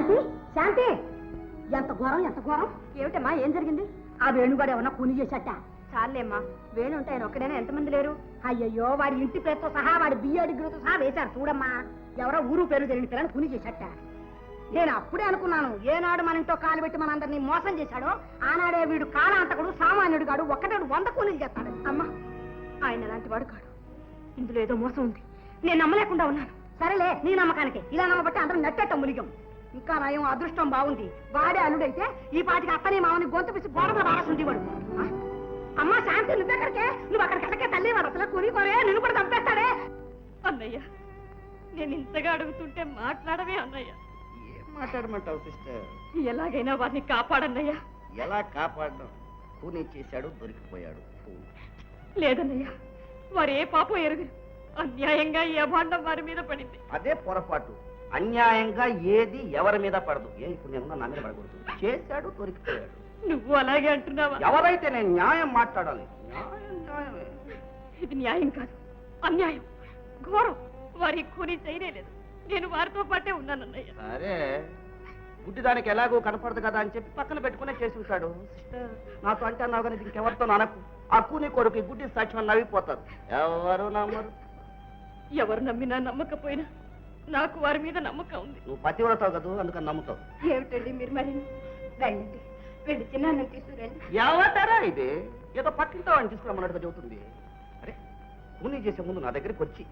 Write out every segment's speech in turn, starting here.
శాంతి శాంతి ఎంత ఘోరం ఎంత ఘోరం ఏమిటమ్మా ఏం జరిగింది ఆ వేణుగాడు ఏమన్నా కూని చేశాట చాలేమ్మా వేణు ఉంటే ఆయన ఒక్కడైనా ఎంతమంది లేరు అయ్యయ్యో వాడి ఇంటి పేరుతో సహా వాడి బియ్య డిగ్రీతో సహా వేశారు చూడమ్మా ఎవరో ఊరు పేరు తెలియని పిల్లని కూని చేశాట నేను అప్పుడే అనుకున్నాను ఏనాడు మన ఇంట్లో కాలు పెట్టి మనందరినీ మోసం చేశాడో ఆనాడే వీడు కాలాంతకుడు సామాన్యుడు కాడు ఒక్కటాడు 100 కూలీలు చేస్తాడు అమ్మా ఆయన అలాంటి వాడు కాడు ఇందులో ఏదో మోసం ఉంది నేను నమ్మలేకుండా ఉన్నాను సరేలే నీ నమ్మకానికి ఇలా నమ్మబట్టి అందరూ నెట్టేట ములిగం ఇంకా నయం అదృష్టం బాగుంది వాడే అల్లుడైతే ఈ పాటికి అత్తని మామని గొంతు పిసి గోడ మీద బారసుంది వాడు అమ్మా శాంతి నువ్వెక్కడికే నువ్వు అక్కడికెళ్ళకే తల్లి వాడు అసలు కొని కొరే నిన్ను కూడా చంపేస్తాడే అన్నయ్య నేను ఇంతగా అడుగుతుంటే మాట్లాడవే అన్నయ్య ఏం మాట్లాడమంటావు సిస్టర్ ఎలాగైనా వారిని కాపాడన్నయ్యా ఎలా కాపాడడం కూనీ చేశాడు దొరికిపోయాడు లేదన్నయ్య వారు ఏ పాపం ఎరుగు అన్యాయంగా ఈ అభాండం వారి మీద పడింది అదే పొరపాటు అన్యాయంగా ఏది ఎవరి మీద పడదు ఏ ఇప్పుడు నేను నా మీద పడకూడదు చేశాడు దొరికిపోయాడు నువ్వు అలాగే అంటున్నావా ఎవరైతే నేను న్యాయం మాట్లాడాలి న్యాయమే ఇది న్యాయం కాదు అన్యాయం ఘోరం వారి కూని చేయలేదు నేను వారితో పాటే ఉన్నానన్నయ్య సరే గుడ్డిదానికి ఎలాగో కనపడదు కదా అని చెప్పి పక్కన పెట్టుకునే చేసి ఉంటాడు నాతో అంటే అన్నావు కానీ ఇంకెవరితో అనకు ఆ కూని కొడుకు ఈ గుడ్డి సాక్ష్యం నవ్విపోతారు ఎవరు నమ్మరు ఎవరు నమ్మినా నమ్మకపోయినా నాకు వారి మీద నమ్మకం ఉంది నువ్వు పతివ్రతావు కదా అందుకని నమ్ముతావు ఏమిటండి మీరు మరి రండి వెళ్ళి చిన్న తీసుకురండి ఎవటారా ఇది ఏదో పక్కింటో అని తీసుకురమ్మన్నట్టుగా చెబుతుంది అరే కూనీ చేసే ముందు నా దగ్గరికి వచ్చి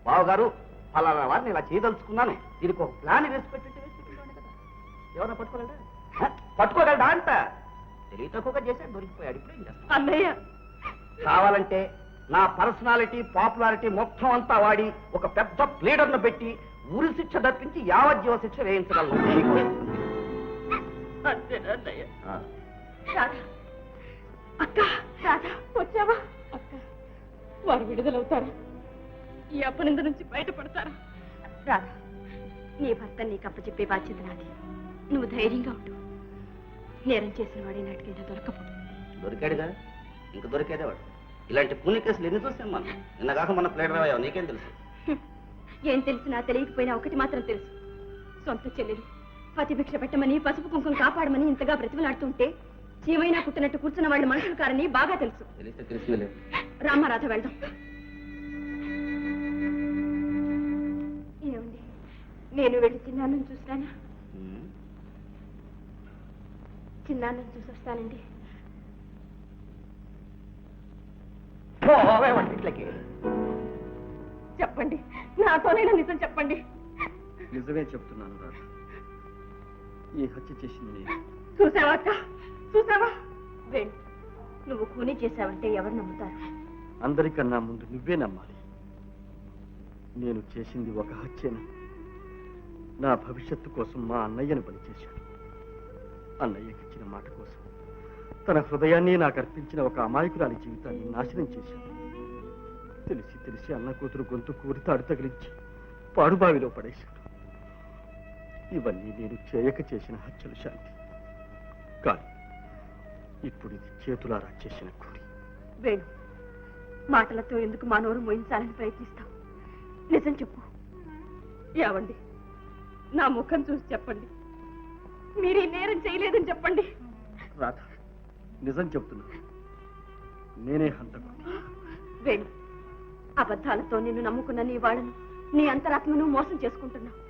బావగారు ఫలానా వారిని ఇలా చేయదలుచుకున్నాను దీనికి ఒక ప్లాన్ వేసి పెట్టింటే కదా ఎవరన్నా పట్టుకోగలడా పట్టుకోగలడా అంట తెలియ తక్కువగా చేశాడు దొరికిపోయాడు ఇప్పుడు ఏం చేస్తాను అన్నయ్య కావాలంటే నా పర్సనాలిటీ పాపులారిటీ మొత్తం అంతా వాడి ఒక పెద్ద ప్లేడర్ను పెట్టి ఉరి శిక్ష తప్పించి యావజ్జీవ శిక్ష వేయించగలను అక్క రాధా వచ్చావా అక్క వారు విడుదలవుతారా ఈ అపనింద నుంచి బయటపడతారా రాధా నీ భర్త నీకు అప్పచెప్పే బాధ్యత నాది నువ్వు ధైర్యంగా ఉండు నేరం చేసిన వాడి నాటికైనా దొరకపోదు దొరికాడుగా ఇంక దొరికేదే వాడు ఇలాంటి పుణ్య కేసులు ఎన్ని చూసాం మనం నిన్నగాక మన ప్లేడర్ అయ్యావు నీకేం తెలుసు ఏం తెలిసినా తెలియకపోయినా ఒకటి మాత్రం తెలుసు సొంత చెల్లెలు పతిభిక్ష పెట్టమని పసుపు కుంకుమ కాపాడమని ఇంతగా బ్రతిమలాడుతుంటే చీమైనా కుట్టినట్టు కూర్చున్న వాళ్ళు మనుషులు కారని బాగా తెలుసు తెలిస్తే రామారాధ వెళ్దాం ఏమండి నేను వెళ్ళి చిన్నాన్నను చూస్తానా చిన్నాన్నను చూసొస్తానండి ఇంట్లోకి చెప్పండి నాతోనైనా నిజం చెప్పండి నిజమే చెప్తున్నాను రా ఈ హత్య చేసింది నేను చూసావా అక్క చూసావా వేణు నువ్వు కూని చేసావంటే ఎవరు నమ్ముతారు అందరికన్నా ముందు నువ్వే నమ్మాలి నేను చేసింది ఒక హత్యను నా భవిష్యత్తు కోసం మా అన్నయ్యను బలి చేశాను అన్నయ్యకి ఇచ్చిన మాట కోసం తన హృదయాన్ని నాకు అర్పించిన ఒక అమాయకురాలి జీవితాన్ని నాశనం చేశాను తెలిసి తెలిసి అన్న కూతురు గొంతు కూరి తాడు తగిలించి పాడుబావిలో పడేశాడు ఇవన్నీ నేను చేయక చేసిన హత్యలు శాంతి కానీ ఇప్పుడు ఇది చేతులారా చేసిన కూలి వేణు మాటలతో ఎందుకు మా నోరు మోయించాలని ప్రయత్నిస్తాం నిజం చెప్పు ఏవండి నా ముఖం చూసి చెప్పండి మీరు ఈ నేరం చేయలేదని చెప్పండి రాధ నిజం చెప్తున్నా నేనే హంతకుడిని వేణు అబద్ధాలతో నిన్ను నమ్ముకున్న నీ వాళ్ళను నీ అంతరాత్మను మోసం చేసుకుంటున్నావు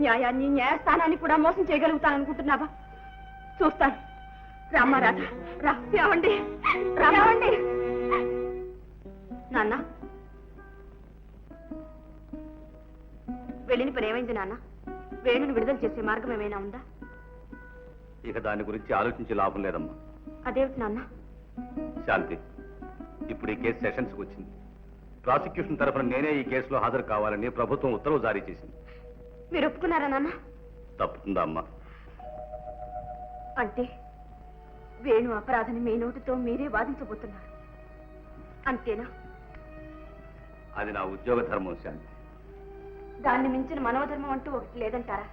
న్యాయాన్ని న్యాయస్థానాన్ని కూడా మోసం చేయగలుగుతాననుకుంటున్నావా చూస్తాను రామారాధ రావండి రావండి నాన్న వెళ్ళిన పని ఏమైంది నాన్న వేణుని విడుదల చేసే మార్గం ఏమైనా ఉందా ఇక దాని గురించి ఆలోచించే లాభం లేదమ్మా అదేమిటి నాన్న శాంతి ఇప్పుడు ఈ కేసు సెషన్స్కి వచ్చింది ప్రాసిక్యూషన్ తరఫున నేనే ఈ కేసులో హాజరు కావాలని ప్రభుత్వం ఉత్తర్వు జారీ చేసింది మీరు ఒప్పుకున్నారా నాన్న తప్పుతుందా అమ్మా అంటే వేణు అపరాధని మీ నోటితో మీరే వాదించబోతున్నారు అంతేనా అది నా ఉద్యోగ ధర్మం శాంతి దాన్ని మించిన మనోధర్మం అంటూ ఒకటి లేదంటారా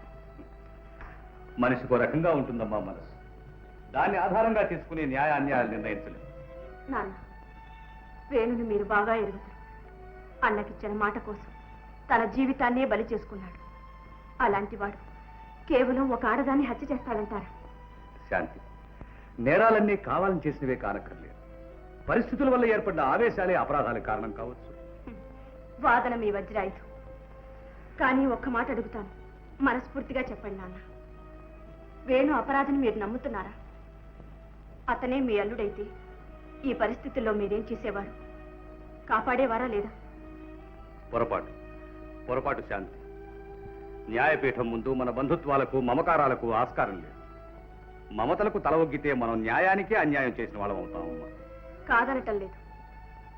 మనిషికో రకంగా ఉంటుందమ్మా మనసు దాన్ని ఆధారంగా తీసుకుని న్యాయ అన్యాయాలు నిర్ణయించలేదు నాన్న వేణుని మీరు బాగా ఎరుగుతారు అన్నకిచ్చిన మాట కోసం తన జీవితాన్నే బలి చేసుకున్నాడు అలాంటి వాడు కేవలం ఒక ఆడదాన్ని హత్య చేస్తాడంటారా? శాంతి, నేరాలన్నీ కావాలని చేసినవే కానక్కర్లేదు. పరిస్థితుల వల్ల ఏర్పడిన ఆవేశాలే అపరాధాలకు కారణం కావచ్చు. వాదన మీ వజ్రాయుధం. కానీ ఒక్క మాట అడుగుతాను, మనస్ఫూర్తిగా చెప్పండి నాన్న. వేణు అపరాధిని మీరు నమ్ముతున్నారా? అతనే మీ అల్లుడైతే ఈ పరిస్థితుల్లో మీరేం చేసేవారు? కాపాడేవారా లేదా? పొరపాటు శాంతి. న్యాయపీఠం ముందు మన బంధుత్వాలకు మమకారాలకు ఆస్కారం లేదు. మమతలకు తల ఒగ్గితే మనం న్యాయానికే అన్యాయం చేసిన వాళ్ళం అవుతామమ్మా. కాదనటం లేదు,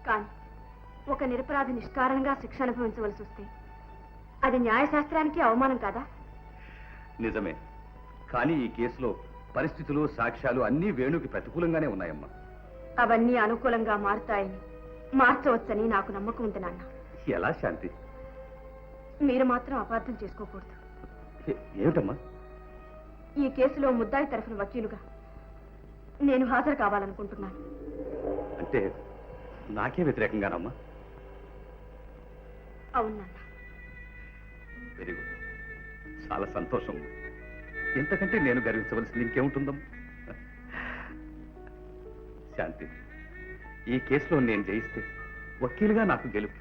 కానీ ఒక నిరపరాధి నిష్కారణంగా శిక్ష అనుభవించవలసి వస్తే అది న్యాయశాస్త్రానికి అవమానం కాదా? నిజమే, కానీ ఈ కేసులో పరిస్థితులు సాక్ష్యాలు అన్నీ వేణుకి ప్రతికూలంగానే ఉన్నాయమ్మా. అవన్నీ అనుకూలంగా మారుతాయని, మార్చవచ్చని నాకు నమ్మకం ఉంది నాన్న. ఎలా శాంతి? మీరు మాత్రం అపార్థం చేసుకోకూడదు. ఏమిటమ్మా? ఈ కేసులో ముద్దాయి తరఫున వకీలుగా నేను హాజరు కావాలనుకుంటున్నాను. అంటే నాకే వ్యతిరేకంగానమ్మా? అవును నాన్న. వెరీ గుడ్, చాలా సంతోషం. ఎంతకంటే నేను గర్వించవలసింది ఇంకేముంటుందమ్మా? శాంతి, ఈ కేసులో నేను జయిస్తే వకీలుగా నాకు గెలుపు,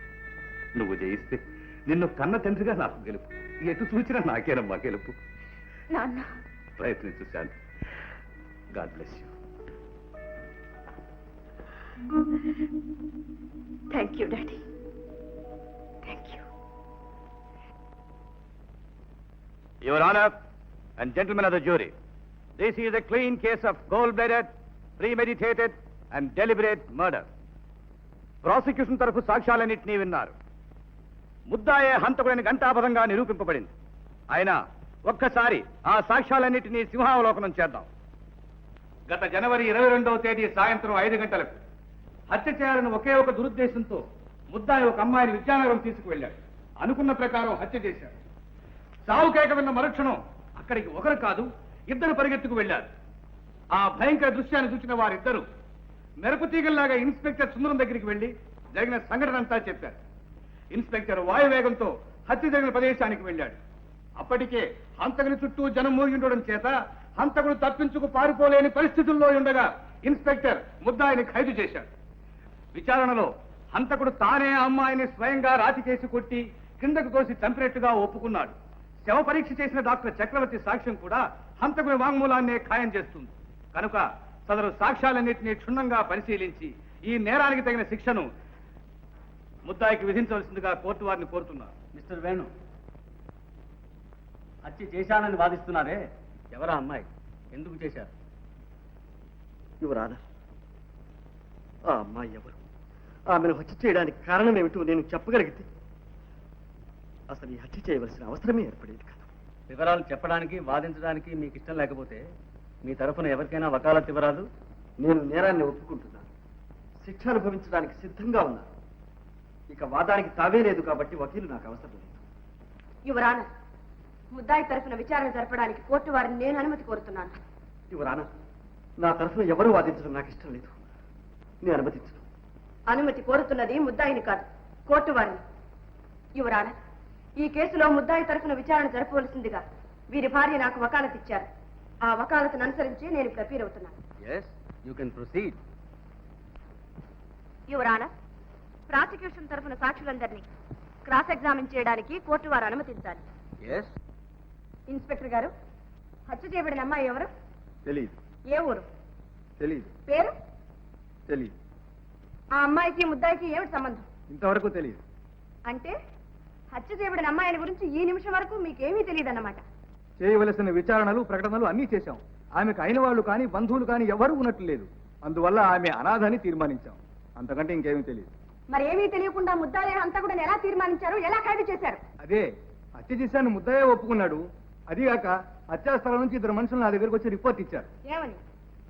నువ్వు జయిస్తే నిన్ను కన్న తండ్రిగా నాకు గెలుపు. ఎటు చూచినా నాకేనమ్మా గెలుపు. నాన్న, ప్రయత్నించు Shanti. God bless you. Thank you daddy, thank you. Your Honor and gentlemen of the jury, this is a clean case of cold-blooded, premeditated and deliberate murder. Prosecution తరఫు సాక్ష్యాలన్నింటినీ విన్నారు. ముద్దాయే హంతకుడిని ఘంటాపథంగా నిరూపింపబడింది. అయినా ఒక్కసారి ఆ సాక్ష్యాలన్నింటినీ సింహావలోకనం చేద్దాం. గత జనవరి 22వ తేదీ సాయంత్రం 5 గంటలకు హత్య చేయాలని ఒకే ఒక దురుద్దేశంతో ముద్దాయి ఒక అమ్మాయిని విద్యానగరం తీసుకువెళ్ళాడు. అనుకున్న ప్రకారం హత్య చేశాడు. సావు కేక విన్న మరుక్షణం అక్కడికి ఒకరు కాదు, ఇద్దరు పరిగెత్తుకు వెళ్లారు. ఆ భయంకర దృశ్యాన్ని చూసిన వారిద్దరూ మెరుపు తీగల్లాగా ఇన్స్పెక్టర్ సుందరం దగ్గరికి వెళ్లి జరిగిన సంఘటన అంతా చెప్పారు. ఇన్స్పెక్టర్ వాయువేగంతో హత్య జరిగిన ప్రదేశానికి వెళ్ళాడు. అప్పటికే హంతకుని చుట్టూ జనం మూగి ఉండడం చేత హంతకుడు తప్పించుకు పారిపోలేని పరిస్థితుల్లో ఉండగా ఇన్స్పెక్టర్ ముద్దాయిని ఖైదు చేశాడు. విచారణలో హంతకుడు తానే ఆ అమ్మాయిని స్వయంగా రాతి చేసి కొట్టి కిందకు తోసి చంపినట్టుగా ఒప్పుకున్నాడు. శవ పరీక్ష చేసిన డాక్టర్ చక్రవర్తి సాక్ష్యం కూడా హంతకుని వాంగ్మూలాన్నే ఖాయం చేస్తుంది. కనుక సదరు సాక్ష్యాలన్నింటినీ క్షుణ్ణంగా పరిశీలించి ఈ నేరానికి తగిన శిక్షను ముద్దాయికి విధించవలసిందిగా కోర్టు వారిని కోరుతున్నారు. మిస్టర్ వేణు, హత్య చేశానని వాదిస్తున్నారే, ఎవరా అమ్మాయి? ఎందుకు చేశారు? యువరానా, ఆ అమ్మాయి ఎవరు? ఆమెను హత్య చేయడానికి కారణం ఏమిటో నేను చెప్పగలిగితే అసలు ఈ హత్య చేయవలసిన అవసరమే ఏర్పడేది కదా. వివరాలు చెప్పడానికి వాదించడానికి మీకు ఇష్టం లేకపోతే మీ తరఫున ఎవరికైనా వకాలత్ ఇవ్వరాదు. నేను నేరాన్ని ఒప్పుకుంటున్నాను, శిక్ష అనుభవించడానికి సిద్ధంగా ఉన్నాను. ఇక వాదానికి తావే లేదు కాబట్టి వకీలు నాకు అవసరం లేదు. యువరానా, ముద్దాయి తరఫున విచారణ జరపడానికి కోర్టు వారిని నేను అనుమతి కోరుతున్నాను. యువరానా, నా తరఫున ఎవరు వాదించడం నాకు ఇష్టం లేదు. నేను అనుమతించను. అనుమతి కోరుతున్నది ముద్దాయిని కాదు, కోర్టు వారిని. యువరానా, ఈ కేసులో ముద్దాయి తరఫున విచారణ జరపవలసిందిగా వీరి భార్య నాకు వకాలత్ ఇచ్చారు. ఆ వకాలతను అనుసరించి నేను ఇప్పుడు అపీల్ అవుతున్నాను. Yes, you can proceed. యువరానా, ప్రాసిక్యూషన్ తరఫున సాక్షులందరినీ క్రాస్ ఎగ్జామిన్ చేయడానికి కోర్టు వారు అనుమతించాలి. Yes. ఇన్స్పెక్టర్ గారు, హత్య చేయబడిన అమ్మాయి ఎవరు? తెలీదు. ఏ ఊరు? తెలీదు. పేరు? తెలీదు. ఆ అమ్మాయికి ముద్దాయికి ఏమిటి సంబంధం? ఇంతవరకు తెలియదు. అంటే హత్య చేయబడిన అమ్మాయిని గురించి ఈ నిమిషం వరకు మీకేమీ తెలియదన్నమాట. చేయవలసిన విచారణలు ప్రకటనలు అన్నీ చేశాం. ఆమెకు అయిన వాళ్ళు కానీ బంధువులు కానీ ఎవరూ ఉన్నట్లు లేదు. అందువల్ల ఆమె అనాథని తీర్మానించాం. అంతకంటే ఇంకేమీ తెలియదు. మరి ఏమీ తెలియకుండా ముద్దాయి హంతకుడిని ఎలా తీర్మానించారు, ఎలా ఖైదు చేశారు? అదే హత్య చేశాను ముద్దయ్య ఒప్పుకున్నాడు. అదిగాక హత్యాస్థలం నుంచి ఇద్దరు మనుషులు నా దగ్గరకు వచ్చి రిపోర్ట్ ఇచ్చారు. ఏమని?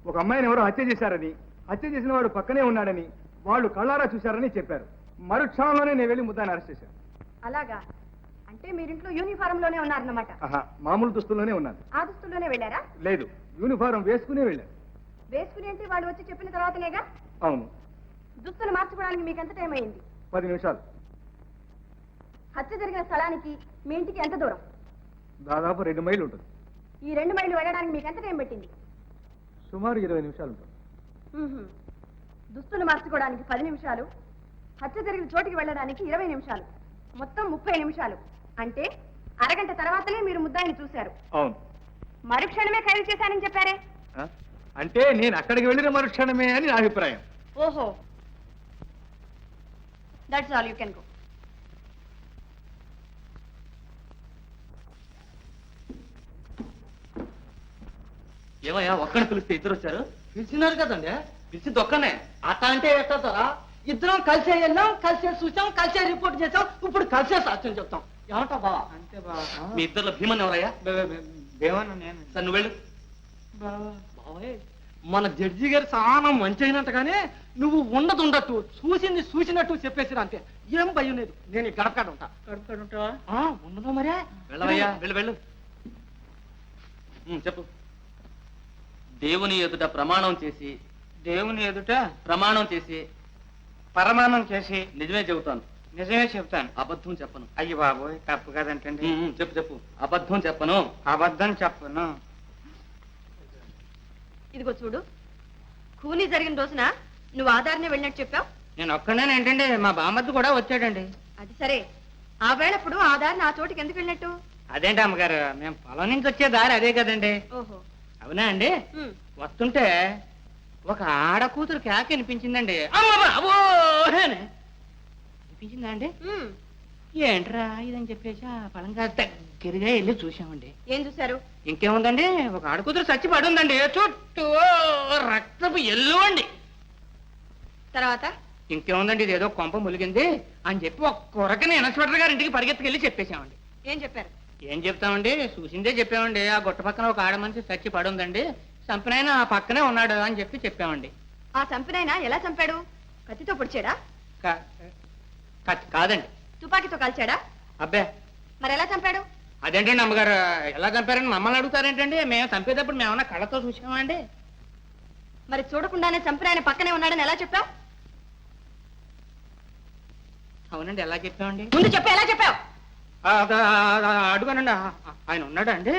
ఒక అమ్మాయిని ఎవరో హత్య చేశారని, హత్య చేసిన వాడు పక్కనే ఉన్నాడని, వాళ్ళు కళ్ళారా చూశారని చెప్పారు. మరుక్షణంలోనే నేను వెళ్ళి ముద్దాయిని అరెస్ట్ చేశాను. అలాగా? అంటే మీరింట్లో యూనిఫారం లోనే ఉన్నారన్నమాట. మామూలు దుస్తుల్లోనే ఉన్నాను. ఆ దుస్తుల్లోనే వెళ్ళారా? లేదు, యూనిఫారం వేసుకునే వెళ్ళాను. వేసుకుని అంటే వాళ్ళు వచ్చి చెప్పిన తర్వాతనేగా? అవును. దుస్తులు మార్చుకోవడానికి మీకు ఎంత టైం అయింది? 10 నిమిషాలు. హత్య జరిగిన స్థలానికి మీ ఇంటికి ఎంత దూరం? దాదాపు 2 మైళ్ళు ఉంటుంది. ఈ 2 మైళ్ళు వెళ్ళడానికి మీకు ఎంత టైం పట్టింది? సుమారు 20 నిమిషాలు ఉంటుంది. దుస్తులు మార్చుకోవడానికి 10 నిమిషాలు, హత్య జరిగిన చోటికి వెళ్ళడానికి 20 నిమిషాలు, మొత్తం 30 నిమిషాలు. అంటే అరగంట తర్వాతనే మీరు ముద్దాయిని చూశారు. అవును. మరుక్షణమే ఖైదు చేశానని చెప్పారే? అంటే నేను అక్కడికి వెళ్ళిన మరుక్షణమే అని నా అభిప్రాయం. ఓహో, that's all, you can go. ఏమయ్యా ఒక్కడిని పిలిస్తే ఇద్దరు వచ్చారు? పిలిచినారు కదండి. పిలిచి దొక్కనే అట్లా అంటే ఎట్టారా? ఇద్దరం కలిసే వెళ్ళాం, కలిసే చూసాం, కలిసే రిపోర్ట్ చేసాం, ఇప్పుడు కలిసే సాక్ష్యం చెప్తాం. ఏమంటా బావా? అంతే బావా. మీ ఇద్దరు భీమన్ ఎవరయ్యా? దేవన్న నేను. సార్ నువ్వు వెళ్ళు. బావే, మన జడ్జి గారు చాలా మంచి అయినట్టుగానే నువ్వు ఉండదు చూసింది చూసినట్టు చెప్పేసిరా అంతే. ఏం భయం లేదు. నేను ఈ గడపకాడ ఉంటా. గడపకాడ ఉంటావా? ఉండదు మరే. వెళ్ళవయ్యా, వెళ్ళు వెళ్ళు. చెప్పు. దేవుని ఎదుట ప్రమాణం చేసి దేవుని ఎదుట ప్రమాణం చేసి పరమాణం చేసి నిజమే చెబుతాను, నిజమే చెప్తాను, అబద్ధం చెప్పను. అయ్యి బాబోయ్, తప్పు కదంటండి. చెప్పు చెప్పు. అబద్ధం చెప్పను. అబద్ధం చెప్పను. ఇదిగో చూడు, ఖూనీ జరిగిన రోజున నువ్వు ఆధారనే వెళ్ళినట్టు చెప్పావు. నేను ఒక్కడేనేంటండి, మా బామ్మద్దు కూడా వచ్చాడండి. అది సరే, ఆ వేళప్పుడు ఆధారని ఆ చోటికి ఎందుకు వెళ్ళినట్టు? అదేంటి అమ్మగారు, మేము పొలం నుంచి వచ్చే దారి అదే కదండి. ఓహో. అవునా అండి? ఉమ్. వస్తుంటే ఒక ఆడ కూతురు కేక వినిపించిందండి. అమ్మ బాబో వినిపించిందా అండి? ఉమ్. ఏంట్రా ఇదని చెప్పేసి ఆ పొలంగా దగ్గరగా వెళ్ళి చూసామండి. ఏం చూశారు? ఇంకేముందండి, ఒక ఆడ కూతురు చచ్చి పడి ఉందండి, చుట్టూ రక్తపు ఎల్లు అండి. తర్వాత? ఇంకేముందండి, ఇదేదో కొంప ములిగింది అని చెప్పి ఒక కొరకని ఇన్స్పెక్టర్ గారి ఇంటికి పరిగెత్తుకెళ్ళి చెప్పేశామండి. ఏం చెప్పారు? ఏం చెప్తామండి, చూసిందే చెప్పామండి. ఆ గుట్ట పక్కన ఒక ఆడ మనిషి చచ్చి పడి ఉందండి, చంపినాయన ఆ పక్కనే ఉన్నాడు అని చెప్పి చెప్పామండి. ఆ చంపినైనా ఎలా చంపాడు? కత్తితో పొడిచాడా? కాదండి. తుపాకీతో కాల్చాడా? అబ్బే, మరి ఎలా చంపాడు? అదేంటండి అమ్మగారు, ఎలా చంపారని మమ్మల్ని అడుగుతారేంటండి? మేము చంపేటప్పుడు మేమన్నా కళ్ళతో చూసామా అండి? మరి చూడకుండానే చంపిన ఆయన పక్కనే ఉన్నాడని ఎలా చెప్పావు? అవునండి, ఎలా చెప్పామండి? ముందు చెప్పు, ఎలా చెప్పావు? అడుగునండి, ఆయన ఉన్నాడండి,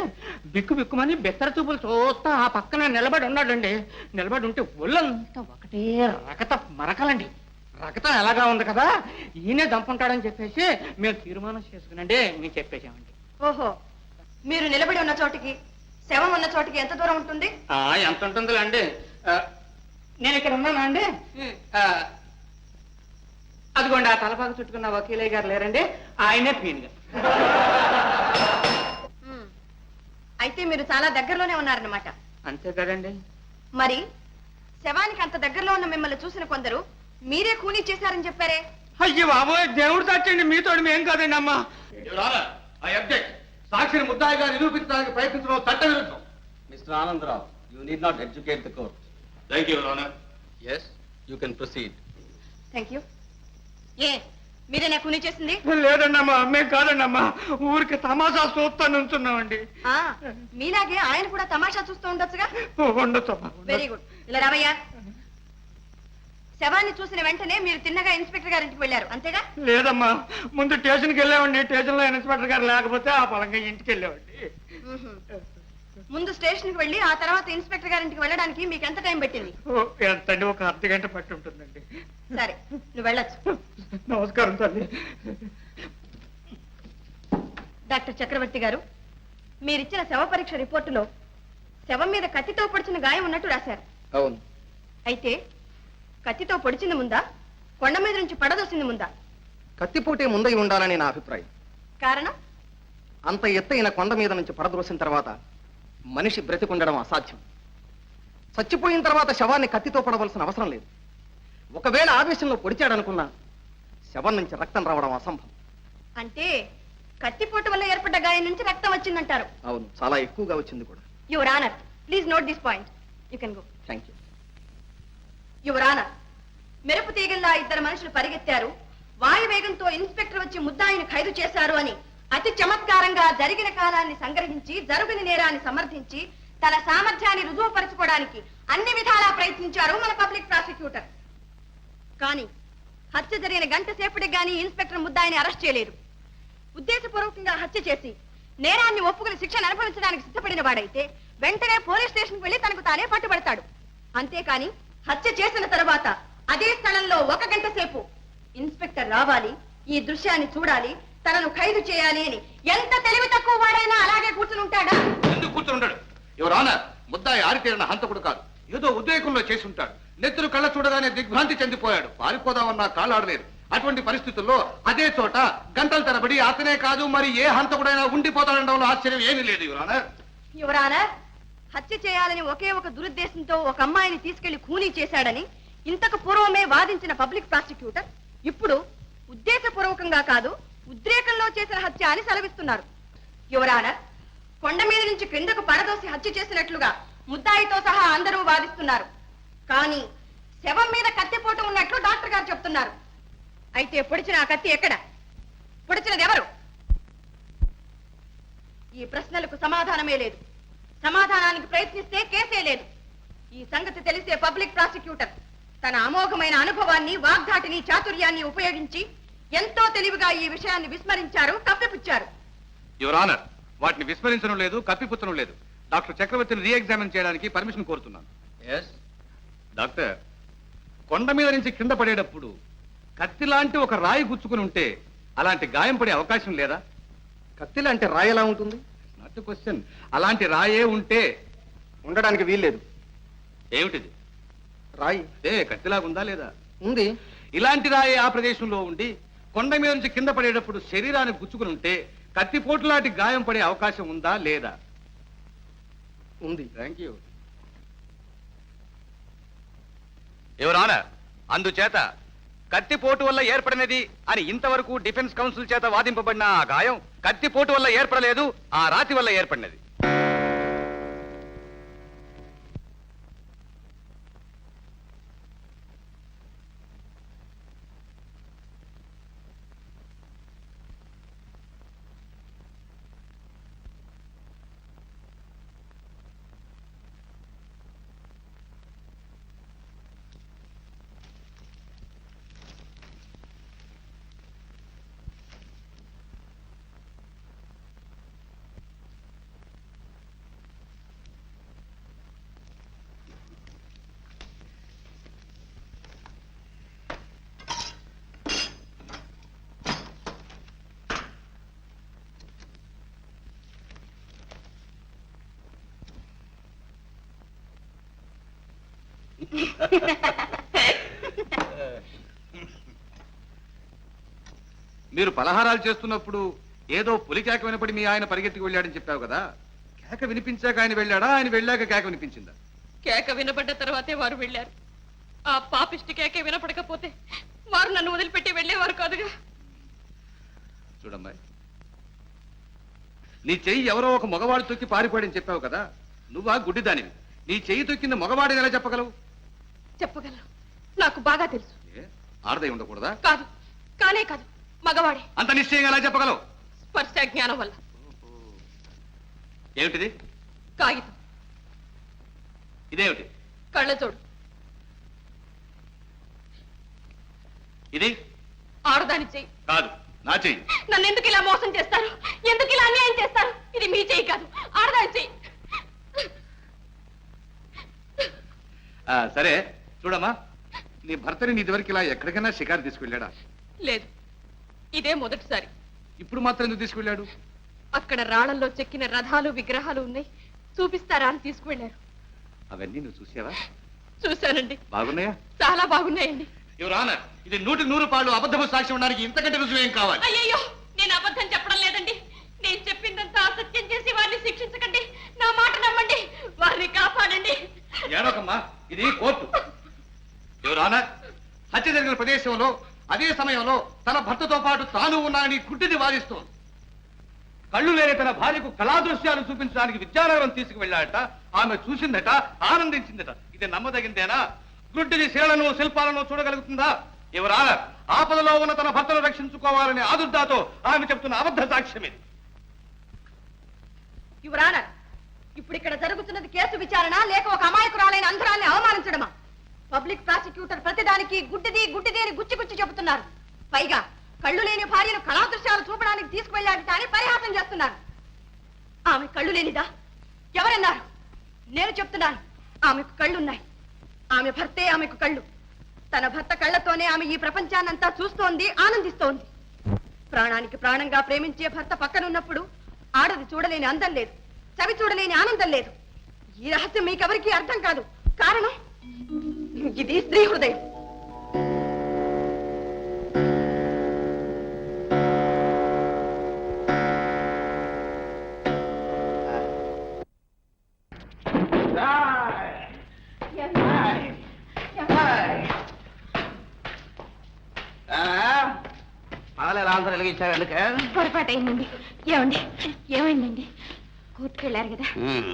బిక్కు బిక్కుమని బెత్తర చూపులు చూస్తా ఆ పక్కన నిలబడి ఉన్నాడండి. నిలబడి ఉంటే ఒళ్ళంతా ఒకటే రకత మరకలండి. రకతం ఎలాగా ఉంది కదా, ఈయనే దంపుంటాడని చెప్పేసి మేము తీర్మానం చేసుకునండి మేము చెప్పేసామండి. ఓహో, మీరు నిలబడి ఉన్న చోటికి శవం ఉన్న చోటికి ఎంత దూరం ఉంటుంది? ఎంత ఉంటుందో అండి, నేను ఇక్కడ ఉన్నానా అండి? అదిగోండి ఆ తలపాకు చుట్టుకున్న వకీలయ్య గారు లేరండి, ఆయనే పీన్ గారు. అయితే మీరు చాలా దగ్గరలోనే ఉన్నారన్నమాట. అంతే కదండి. మరి శవానికి అంత దగ్గరలో ఉన్న మిమ్మల్ని చూసిన కొందరు మీరే ఖూనీ చేశారని చెప్పారే? అయ్యో బాబోయ్, దేవుడు సాక్షండి, మీతో మేం కాదండి అమ్మా. సాక్షిని ముద్దాయిగా నిరూపించడానికి ప్రయత్నించడం చట్ట విరుద్ధం. Mister Anandrao, you need not educate the court. Thank you, your honour. Yes, you can proceed. Thank you. ఏ మీరేనా ఖూనీ చేసింది? లేదండి అమ్మా, మేము కాదండి అమ్మా, ఊరికి తమాషా చూస్తా నుంచున్నామండి. మీలాగే ఆయన కూడా తమాషా చూస్తూ ఉండొచ్చుగా. ఉండొచ్చు. Very good. ఇలా రావయ్యా. శవాన్ని చూసిన వెంటనే మీరు తిన్నగా ఇన్స్పెక్టర్ గారింటికి వెళ్ళారు, అంతేగా? లేదమ్మా, ముందు స్టేషన్కి వెళ్ళామండి, స్టేషన్ లో ఇన్స్పెక్టర్ గారు లేకపోతే ఆ పొలంగా ఇంటికి వెళ్ళామండి. ముందు స్టేషన్కి వెళ్ళి ఆ తర్వాత ఇన్స్పెక్టర్ గారింటికి వెళ్ళడానికి మీకు ఎంత టైం పట్టింది? ఎంతండి, ఒక అర్ధగంట పట్టి ఉంటుందండి. సరే, నువ్వు వెళ్ళొచ్చు. నమస్కారం తల్లి. డాక్టర్ చక్రవర్తి గారు, మీరిచ్చిన శవ పరీక్ష రిపోర్టులో శవం మీద కత్తితో పొడిచిన గాయం ఉన్నట్టు రాశారు. అవును. అయితే కత్తితో పొడిచింది ముందా, కొండ మీద నుంచి పడదోసింది ముందా? కత్తిపోటే ముందై ఉండాలని నా అభిప్రాయం. కారణం? అంత ఎత్తైన కొండ మీద నుంచి పడద్రోసిన తర్వాత మనిషి బ్రతికుండడం అసాధ్యం. చచ్చిపోయిన తర్వాత శవాన్ని కత్తితో పడవలసిన అవసరం లేదు. ఒకవేళ ఆవేశంలో పొడిచాడనుకున్నా శవం నుంచి రక్తం రావడం అసంభవం. అంటే కత్తిపోటు వల్ల ఏర్పడ్డ గాయం నుంచి రక్తం వచ్చిందంటారు? అవును, చాలా ఎక్కువగా వచ్చింది కూడా. Your honour, please note this point. You can go. Thank you. Your honour, మెరుపు తీగల్లా ఇద్దరు మనుషులు పరిగెత్తారు, వాయువేగంతో ఇన్స్పెక్టర్ వచ్చి ముద్దాయిని ఖైదు చేశారు అని అతి చమత్కారంగా జరిగిన కాలాన్ని సంగ్రహించి జరుగుని నేరాన్ని సమర్థించి తన సామర్థ్యాన్ని రుజువుపరచుకోవడానికి అన్ని విధాలా ప్రయత్నించారు మన పబ్లిక్ ప్రాసిక్యూటర్. కానీ హత్య జరిగిన గంట సేపటికి గానీ ఇన్స్పెక్టర్ ముద్దాయిని అరెస్ట్ చేయలేదు. ఉద్దేశపూర్వకంగా హత్య చేసి నేరాన్ని ఒప్పుకుని శిక్షను అనుభవించడానికి సిద్ధపడిన వాడైతే వెంటనే పోలీస్ స్టేషన్కి వెళ్లి తనకు తానే పట్టుబడతాడు. అంతేకాని హత్య చేసిన తర్వాత అదే స్థలంలో 1 గంట సేపు ఇన్స్పెక్టర్ రావాలి, ఈ దృశ్యాన్ని చూడాలి, తనను ఖైదు చేయాలి అని ఎంత తెలివి తక్కువ వాడైనా అలాగే కూర్చుని ఉంటాడా? ఎందుకు కూర్చొని ఉండడు? యువర్ ఆనర్, ముద్దాయి ఆరితేరిన హంతకుడు కాదు, ఏదో ఉద్రేకంలో చేసి ఉంటాడు. నెత్తురు కళ్ళ చూడగానే దిగ్భ్రాంతి చెందిపోయాడు. పారిపోదామన్నా కాళ్ళాడలేదు. అటువంటి పరిస్థితుల్లో అదే చోట గంటల తరబడి అతనే కాదు మరి ఏ హంతకుడైనా ఉండిపోతాడనడంలో ఆశ్చర్యం ఏమీ లేదు యువర్ ఆనర్. యువర్ ఆనర్, హత్య చేయాలని ఒకే ఒక దురుద్దేశంతో ఒక అమ్మాయిని తీసుకెళ్లి ఖూనీ చేశాడని ఇంతకు పూర్వమే వాదించిన పబ్లిక్ ప్రాసిక్యూటర్ ఇప్పుడు ఉద్దేశపూర్వకంగా కాదు ఉద్రేకంలో చేసిన హత్య అని సెలవిస్తున్నారు. యువర్ ఆనర్, కొండ మీద నుంచి క్రిందకు పడదోసి హత్య చేసినట్లుగా ముద్దాయితో సహా అందరూ వాదిస్తున్నారు. కానీ శవం మీద కత్తిపోటు ఉన్నట్లు డాక్టర్ గారు చెప్తున్నారు. అయితే పొడిచిన ఆ కత్తి ఎక్కడ? పొడిచినది ఎవరు? ఈ ప్రశ్నలకు సమాధానమే లేదు. సమాధానానికి ప్రయత్నిస్తే కేసే లేదు. ఈ సంగతి తెలిసే పబ్లిక్ ప్రాసిక్యూటర్ తన అమోఘమైన అనుభవాన్ని, వాగ్ధాటిని, చాతుర్యాన్ని ఉపయోగించి ఎంతో తెలివిగా ఈ విషయాన్ని విస్మరించారు, కప్పిపుచ్చారు. యువర్ ఆనర్, వాటిని విస్మరించడం లేదు, కప్పిపుచ్చడం లేదు. డాక్టర్ చక్రవర్తిని రీఎగ్జామిన్ చేయడానికి పర్మిషన్ కోరుతున్నాను. డాక్టర్, కొండ మీద నుంచి కింద పడేటప్పుడు కత్తి లాంటి ఒక రాయి గుచ్చుకుని ఉంటే అలాంటి గాయం పడే అవకాశం లేదా? కత్తి లాంటి రాయి ఎలా ఉంటుంది? Not question. అలాంటి రాయే ఉంటే ఉండడానికి వీల్లేదు. ఏమిటిది? రాయి కత్తిలాగుందా లేదా? ఉంది. ఇలాంటి రాయే ఆ ప్రదేశంలో ఉండి కొండ మీద నుంచి కింద పడేటప్పుడు శరీరాన్ని గుచ్చుకుని ఉంటే కత్తిపోటు లాంటి గాయం పడే అవకాశం ఉందా లేదా? ఉంది. Thank you your honour. అందుచేత కత్తిపోటు వల్ల ఏర్పడినది అని ఇంతవరకు డిఫెన్స్ కౌన్సిల్ చేత వాదింపబడిన ఆ గాయం కత్తిపోటు వల్ల ఏర్పడలేదు, ఆ రాతి వల్ల ఏర్పడినది. మీరు పలహారాలు చేస్తున్నప్పుడు ఏదో పులి కేక వినపడి మీ ఆయన పరిగెత్తికి వెళ్ళాడని చెప్పావు కదా. కేక వినిపించాక ఆయన వెళ్ళాడా, ఆయన వెళ్ళాక కేక వినిపించిందా? కేక వినబడ్డ తర్వాతే వారు వెళ్ళారు. ఆ పాపిష్టి కేకే వినపడకపోతే వారు నన్ను వదిలిపెట్టి వెళ్ళేవారు కాదుగా. చూడమ్మాయి, నీ చెయ్యి ఎవరో ఒక మగవాడు తొక్కి పారిపోయాడని చెప్పావు కదా. నువ్వా గుడ్డిదానివి. నీ చెయ్యి తొక్కింది మగవాడిని ఎలా చెప్పగలవు? చెప్పగలను, నాకు బాగా తెలుసు. ఆడదై ఉండకూడదా? కాదు, కానే కాదు, మగవాడే. అంత నిశ్చయంగా ఎలా చెప్పగలవు? స్పర్శ జ్ఞానం వల్ల. ఏమిటిది? కాగితం. ఇదేమిటి? కళ్ళజోడు. ఇది ఆడదాని చెయ్యి. కాదు, నా చెయ్యి. నన్ను ఎందుకు ఇలా మోసం చేస్తారు? ఎందుకు ఇలా అన్యాయం చేస్తారు? ఇది మీ చెయ్యి కాదు, ఆడదాని చెయ్యి. సరే చూడమ్మా, నీ భర్తని ఇదివరకు ఇలా ఎక్కడికైనా షికారు తీసుకెళ్ళాడా? లేదు, ఇదే మొదటిసారి. ఇప్పుడు మాత్రం ఎందుకు తీసుకెళ్ళాడు? అక్కడ రాళ్లలో చెక్కిన రథాలు, విగ్రహాలు ఉన్నాయి, చూపిస్తారా అని తీసుకువెళ్ళారు. అవన్నీ నువ్వు చూసావా? చూశానండి. బాగున్నాయా? చాలా బాగున్నాయండి. యువర్ ఆనర్, ఇది 100కు 100 అబద్ధపు సాక్ష్యం ఉండడానికి ఇంతకంటే రుజువు ఏం కావాలి? అయ్యయ్యో, నేను అబద్ధం చెప్పడం లేదండి. నేను చెప్పిందంతా అసత్యం చేసి వారిని శిక్షించకండి. నా మాట నమ్మండి, వారిని కాపాడండి. ఏడోకమ్మా, ఇది కోర్టు. యువర్ ఆనర్, హత్య జరిగిన ప్రదేశంలో అదే సమయంలో తన భర్తతో పాటు తాను ఉన్నానని గుడ్డిని వాదిస్తోంది. కళ్ళు లేని తన భార్యకు కళాదృశ్యాలు చూపించడానికి విద్యానగరం తీసుకువెళ్ళాడట. ఆమె చూసిందట, ఆనందించిందట. ఇది నమ్మదగిందేనా? గుడ్డిని శిలను, శిల్పాలను చూడగలుగుతుందా? యువర్ ఆనర్, ఆపదలో ఉన్న తన భర్తను రక్షించుకోవాలనే ఆదుర్దాతో ఆమె చెప్తున్న అబద్ధ సాక్ష్యం ఇది. యువర్ ఆనర్, ఇప్పుడు ఇక్కడ జరుగుతున్నది కేసు విచారణ లేక ఒక అమాయకురాలైన అంధరాన్ని అవమానించడమా? పబ్లిక్ ప్రాసిక్యూటర్ ప్రతిదానికి గుడ్డిది గుడ్డిది అని గుచ్చి గుచ్చి చెబుతున్నారు. పైగా కళ్ళు లేని భార్యను కళాదృశ్యాలు చూపడానికి తీసుకువెళ్ళాడు కానీ పరిహాసం చేస్తున్నారు. ఆమె కళ్ళు లేనిదా? ఎవరన్నారు? నేను చెప్తున్నాను, ఆమెకు కళ్ళున్నాయి. ఆమె భర్తే ఆమెకు కళ్ళు. తన భర్త కళ్ళతోనే ఆమె ఈ ప్రపంచాన్నంతా చూస్తోంది, ఆనందిస్తోంది. ప్రాణానికి ప్రాణంగా ప్రేమించే భర్త పక్కనున్నప్పుడు ఆడది చూడలేని అందం లేదు, చవి చూడలేని ఆనందం లేదు. ఈ రహస్యం మీకెవరికీ అర్థం కాదు. కారణం ఇది స్త్రీ హృదయం. పగలే ఆన్సర్ వెలిగించావు ఎందుకే? పొరపాటు అయిందండి. ఏమండి, ఏమైందండి? కోర్టుకు వెళ్ళారు కదా,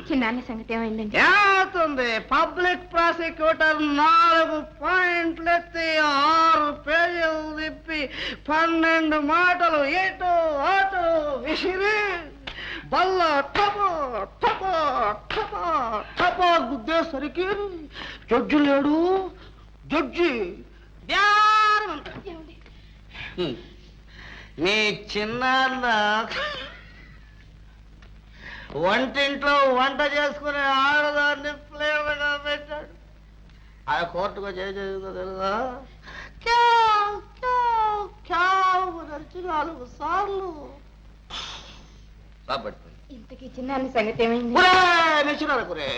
చిన్నాన్న సంగతి ఏమైందండి? ఏమవుతుంది? పబ్లిక్ ప్రాసిక్యూటర్ 4 పాయింట్లు ఎత్తి 6 పేజీలు తిప్పి 12 మాటలు ఇటు అటు విసిరి బల్ల టపో టపో టపో టపో గుద్దేసరికి జడ్జి లేడు. జడ్జి మీ చిన్నాన్న వంటింట్లో వంట చేసుకునే ఆడదాన్ని ప్లేవగా పెట్టాడు. ఆ కోర్టుకు చేసేదో తెలుసా? 4 సార్లు. ఇంతకీ చిన్నాన్న సంగతి ఏమైంది? చిన్నాన్న కురే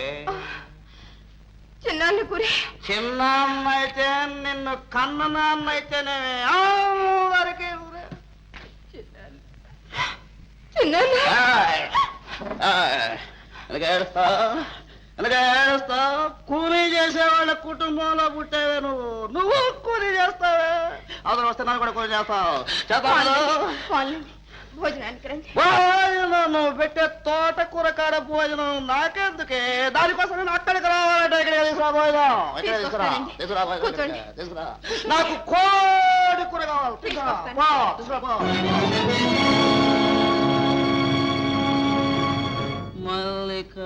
చిన్నాన్న అయితే నిన్ను కన్న నాన్న అయితేనే అందరికీ కూలీ చేసేవాళ్ళ కుటుంబంలో పుట్టావే నువ్వు కూలీ చేస్తావే. అవసరం వస్తే నన్ను కూడా కూలీ చేస్తావు. భోజనానికి రండి. భోజనం నువ్వు పెట్టే తోటకూర కాడ భోజనం నాకెందుకే? దానికోసం నేను అక్కడికి రావాలంటే ఇక్కడ తీసుకురా భోజనం. ఇక్కడ తీసుకురా తీసుకురా. నాకు కోడి కూర కావాలి. తీసుకురా. మల్లిక,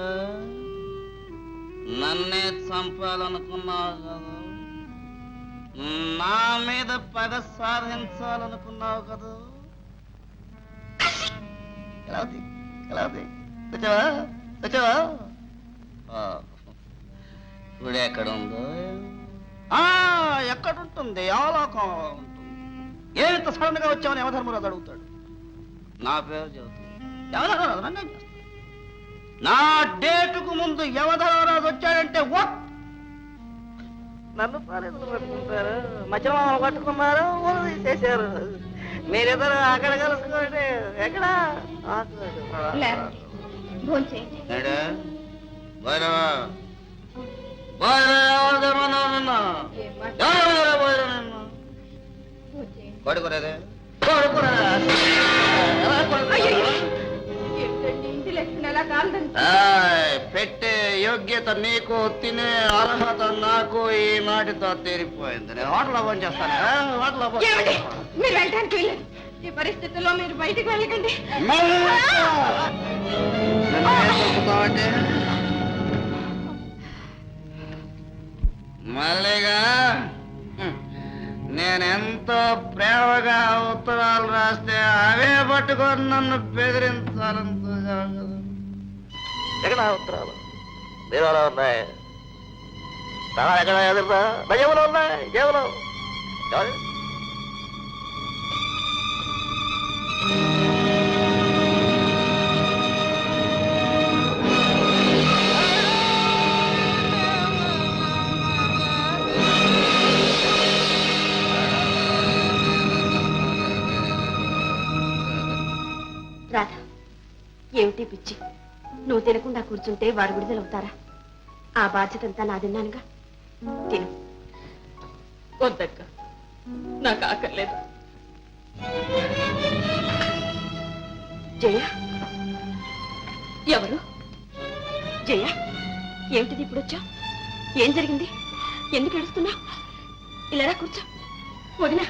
నన్నే చంపాలనుకున్నావు కదా, నా మీద పగ సాధించాలనుకున్నావు కదా. ఇప్పుడు ఎక్కడుందో? ఎక్కడుంటుంది? అవలోకం ఉంటుంది. ఏమింత సడన్ గా వచ్చామని యమధర్మరాజు అడుగుతాడు. నా పేరు చెబుతాడు. నా డేటుకు ముందు యమధర్మరాజు వచ్చాడంటే నన్ను పాలేదులు పట్టుకుంటారు, మధ్యలో పట్టుకున్నారు, తీసేశారు. మీరిద్దరు అక్కడ కలుసుకోండి. ఎక్కడ పడుకోరేదే పెట్టే యోగ్యత నీకు, తినే అర్హత నాకు ఈ నాటితో తీరిపోయింది. నేను హోటల్లో ఫోన్ చేస్తాను. హోటల్లో మీరు వెళ్ళడానికి వెళ్ళండి. ఈ పరిస్థితుల్లో మీరు బయటకు వెళ్ళకండి. మల్లిగా, నేనెంతో ప్రేమగా ఉత్తరాలు రాస్తే అవే పట్టుకొని నన్ను బెదిరించాలని ఎక్కడ ఉత్తరాలు? దేవాలో ఉన్నాయి. ఎక్కడ ఎదురురా? జేబులో ఉన్నాయి. జేబులో రాధా, ఏమిటి పిచ్చి? నువ్వు తినకుండా కూర్చుంటే వారు విడుదలవుతారా? ఆ బాధ్యతంతా నాదిన్నానుగా. తిను. వద్దక్క, నాకు ఆకర్లేదు. జయ, ఎవరు? జయ, ఏమిటిది ఇప్పుడు వచ్చా? ఏం జరిగింది? ఎందుకు ఏడుస్తున్నా? ఇలా కూర్చో. వదినా,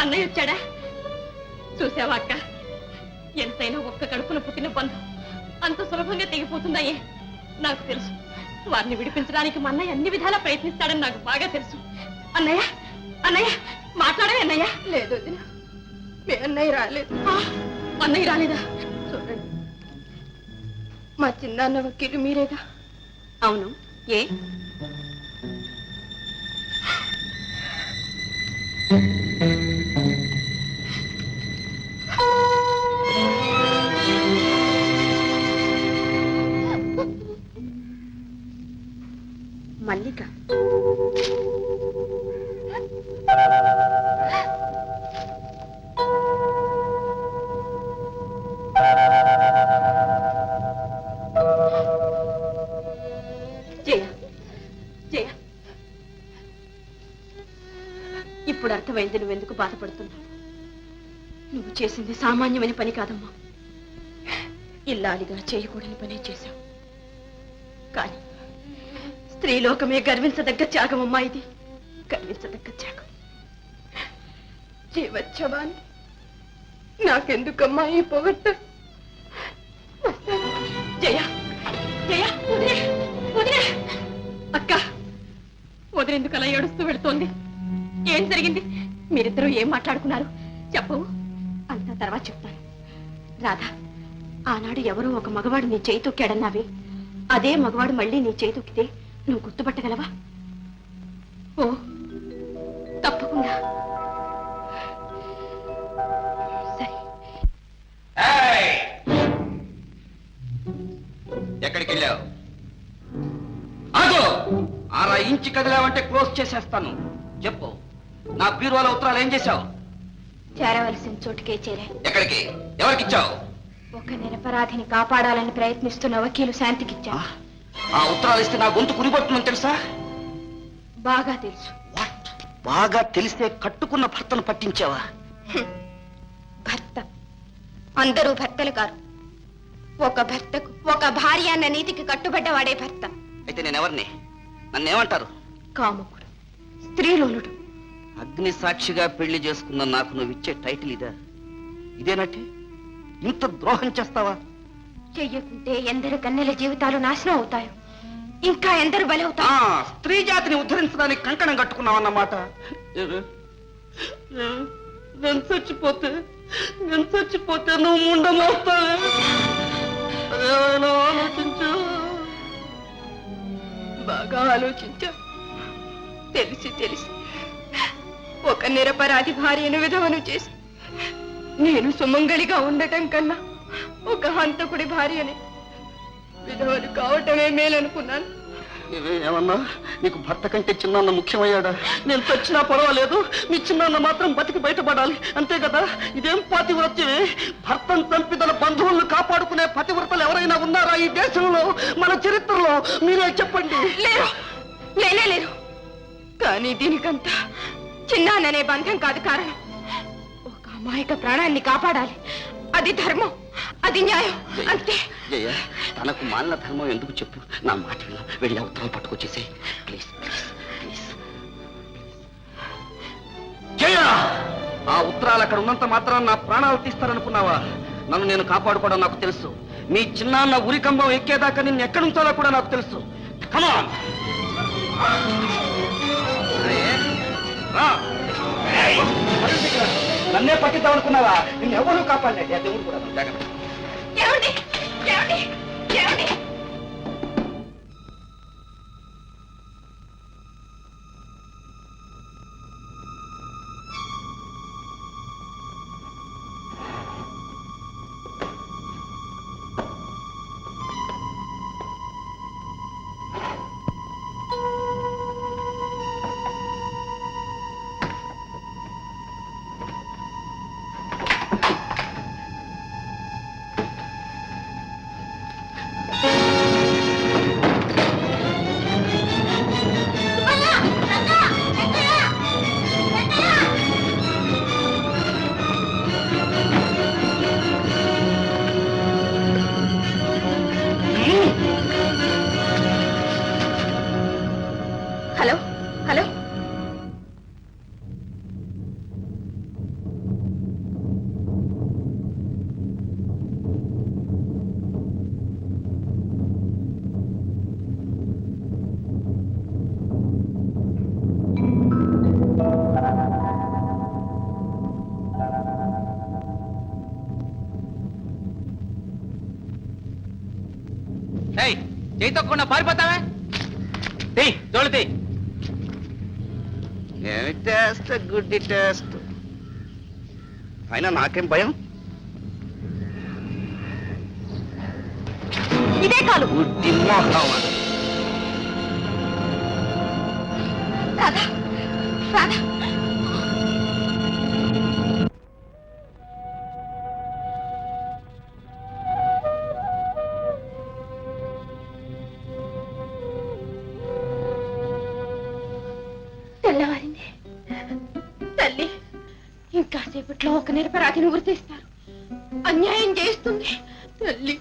అన్నయ్య వచ్చాడా? చూసావా అక్క, ఎంతైనా ఒక్క కడుపున పుట్టిన బంధం అంత సులభంగా తెగిపోతుందయ్యే. నాకు తెలుసు, వారిని విడిపించడానికి మా అన్నయ్య అన్ని విధాలా ప్రయత్నిస్తాడని నాకు బాగా తెలుసు. అన్నయ్య, అన్నయ్య మాట్లాడే. అన్నయ్య లేదు వదినా, మీ అన్నయ్య రాలేదు. అన్నయ్య రాలేదా? చూడండి, మా చిన్నాన్న వకీలు మీరేగా? అవును. ఏ మల్లిక జయ జయ, ఇప్పుడు అర్థమైంది నువ్వెందుకు బాధపడుతున్నావు. నువ్వు చేసింది సామాన్యమైన పని కాదమ్మా. ఇల్లాలిగా చేయకూడని పనే చేశావు. కానీ స్త్రీలోకమే గర్వించదగ్గ త్యాగం అమ్మా ఇది. గర్వించదగ్గ త్యాగం. జీవచ్చవాన్ని నాకెందుకమ్మా ఈ పొగట్ట? జయ జయ, వదిలే వదిలే. అక్క, వదిలేందుకు అలా ఏడుస్తూ వెళుతోంది? ఏం జరిగింది? మీరిద్దరూ ఏం మాట్లాడుకున్నారు చెప్పవు? అంతా తర్వాత చెప్తాను. రాధా, ఆనాడు ఎవరో ఒక మగవాడు నీ చేయి తొక్కాడన్నావే, అదే మగవాడు మళ్ళీ నీ చేయి తొక్కితే నువ్వు గుర్తుపట్టగలవా? ఓ, తప్పకుండా. సరే. ఎక్కడికి వెళ్ళావు? ఆగో! 6 ఇంచు కదిలావంటే క్లోజ్ చేసేస్తాను. చెప్పు, నా బీరువాల ఉత్తరాలు ఏం చేశావు? చేరవలసిన చోటుకే చేరే. ఎక్కడికి? ఎవరికిచ్చావు? ఒక నిరపరాధిని కాపాడాలని ప్రయత్నిస్తున్న వకీలు శాంతికిచ్చా. ఆ ఉత్తరాలు ఇస్తే నా గొంతు కురిపడుతుందని తెలుసా? బాగా తెలుసు. బాగా తెలిస్తే కట్టుకున్న భర్తను పట్టించావా? భర్త అందరూ భర్తలు కారు. ఒక భర్తకు ఒక భార్య అన్న నీతికి కట్టుబడ్డవాడే భర్త. అయితే నేనెవరిని? నన్నేమంటారు? కాముకుడు, స్త్రీలోనుడు. అగ్ని సాక్షిగా పెళ్లి చేసుకున్న నాకు నువ్వు ఇచ్చే టైటిల్ ఇదా? ఇదేనట్టే? ఇంత ద్రోహం చేస్తావా? చెయ్యకుంటే ఎందరు కన్నెల జీవితాలు నాశనం అవుతాయి. ఇంకా ఎందరు బలవుతారు. స్త్రీ జాతిని ఉద్ధరించడానికి కంకణం కట్టుకున్నావన్నమాట. నేను చచ్చిపోతే నువ్వు ముండమోస్తావే. ఆలోచించు. బాగా ఆలోచించా. తెలిసి ఒక నిరపరాధి భార్యను విధవను చేసి నేను సుమంగళిగా ఉండటం కన్నా ఒక హంతకుడి భార్యని విధవలు కావటమే మేలనుకున్నాను. ఏమన్నా, నీకు భర్త కంటే చిన్నాన్న ముఖ్యమయ్యాడా? నేను చచ్చినా పర్వాలేదు, మీ చిన్నాన్న మాత్రం బతికి బయటపడాలి, అంతే కదా? ఇదేం పాతివ్రత్యమే? భర్తను చంపి తన బంధువులను కాపాడుకునే పతివ్రతలు ఎవరైనా ఉన్నారా ఈ దేశంలో, మన చరిత్రలో? మీరే చెప్పండి. లేరు. కానీ దీనికంతా చిన్నాననే బంధం కాదు కారణం. ఒక అమాయక ప్రాణాన్ని కాపాడాలి. అది ధర్మం, అది న్యాయం, అంతే. జయ, తనకు మాలిన ధర్మం ఎందుకు చెప్పు? నా మాట వెళ్ళి ఉత్తరాలు పట్టుకొచ్చేసే ప్లీజ్. జయ, ఆ ఉత్తరాలు అక్కడ ఉన్నంత మాత్రం నా ప్రాణాలు తీస్తారనుకున్నావా? నన్ను నేను కాపాడుకోవడం నాకు తెలుసు. మీ చిన్నాన్న ఉరికంబం ఎక్కేదాకా నిన్ను ఎక్కడి ఉంచాలో కూడా నాకు తెలుసు. కమాన్, నన్నే పట్టిద్దాం అనుకున్నావా? నిన్ను ఎవరు కాపాడలేదు. దేవుడు కూడా జాగ్రత్త. ఏమండి? చేయి తప్పకుండా పారిపోతావా? తోలుతీ. ఏమి టెస్ట్, గుడ్డి టెస్ట్. అయినా నాకేం భయం. ఇదే కాలు. గుడ్డి మోహం. రాధా రాధా తెల్లవారింది. తల్లి ఇంకాసేపట్లో ఒక నిరపరాధిని ఉరితీస్తారు. అన్యాయం చేస్తుంది. తల్లి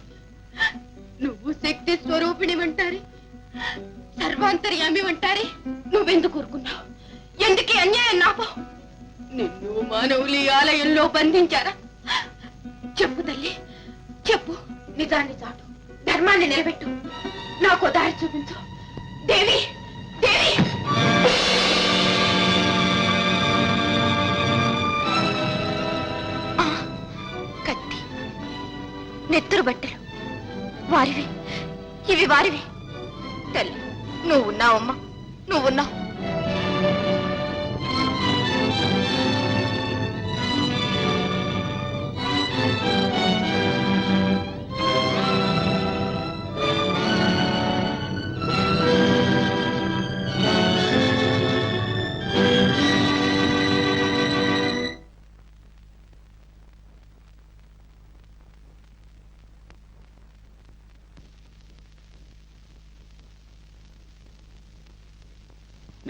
నువ్వు శక్తి స్వరూపిణి అంటారే, సర్వాంతర్యామి అంటారే, నువ్వెందుకు ఊరుకున్నావు? ఎందుకే అన్యాయం నాపావు? నిన్ను మానవులు ఈ ఆలయంలో బంధించారా? చెప్పు తల్లి, చెప్పు. నిజాన్ని చాటు, ధర్మాన్ని నిలబెట్టు. నాకు దారి చూపించు. దేవి, దేవి. కత్తి, నెత్తురు బట్టలు వారివి, ఇవి వారివి. తల్లి నువ్వున్నావమ్మా, నువ్వున్నావు.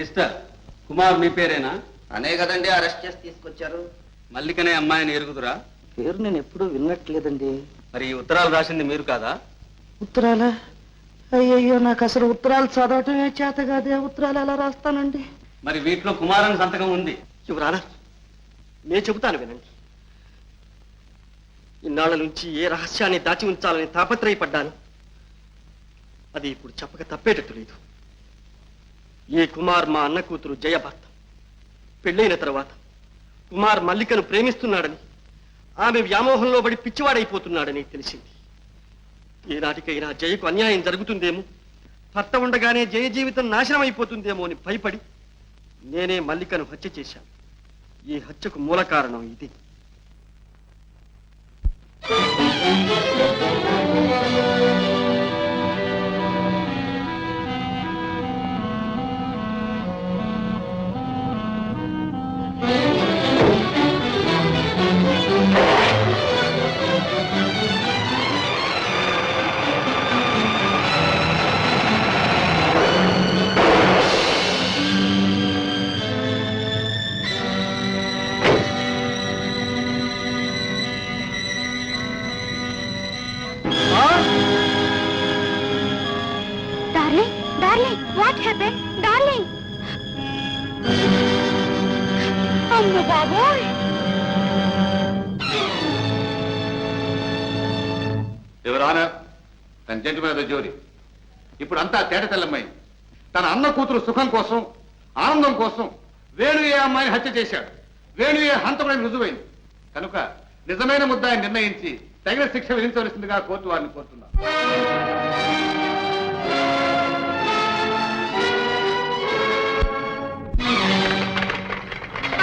మిస్టర్ కుమార్ మీ పేరేనా? అనే కదండి అరెస్ట్ చేసి తీసుకొచ్చారు. మల్లికనే అమ్మాయిని ఎరుగుదురా? పేరు నేను ఎప్పుడూ విన్నట్లేదండి. మరి ఈ ఉత్తరాలు రాసింది మీరు కాదా? ఉత్తరాలా? అయ్యయ్యో, నాకు అసలు ఉత్తరాలు చదవటమే చేత కాదే. ఉత్తరాలు ఎలా రాస్తానండి? మరి వీటిలో కుమార్ అని సంతకం ఉంది. యువరానా, నేను చెబుతాను వినండి. ఇన్నాళ్ళ నుంచి ఏ రహస్యాన్ని దాచి ఉంచాలని తాపత్రయపడ్డాను. అది ఇప్పుడు చెప్పక తప్పేటట్టు లేదు. ఈ కుమార్ మా అన్న కూతురు జయ భర్త. పెళ్ళైన తర్వాత కుమార్ మల్లికను ప్రేమిస్తున్నాడని, ఆమె వ్యామోహంలో పడి పిచ్చివాడైపోతున్నాడని తెలిసింది. ఏనాటికైనా జయకు అన్యాయం జరుగుతుందేమో, భర్త ఉండగానే జయ జీవితం నాశనం అయిపోతుందేమో అని భయపడి నేనే మల్లికను హత్య చేశాను. ఈ హత్యకు మూల కారణం ఇది. What happened, darling? అమ్మ బాబోయ్! Your honour and gentlemen of the jury, ఇప్పుడు అంతా తేట తెల్లమ్మైంది. తన అన్న కూతురు సుఖం కోసం, ఆనందం కోసం వేణు ఏ అమ్మాయిని హత్య చేశాడు. వేణు ఏ హంతకుడని రుజువైంది కనుక నిజమైన ముద్దాయిని నిర్ణయించి తగిన శిక్ష విధించవలసిందిగా కోర్టు వారిని కోరుతున్నారు.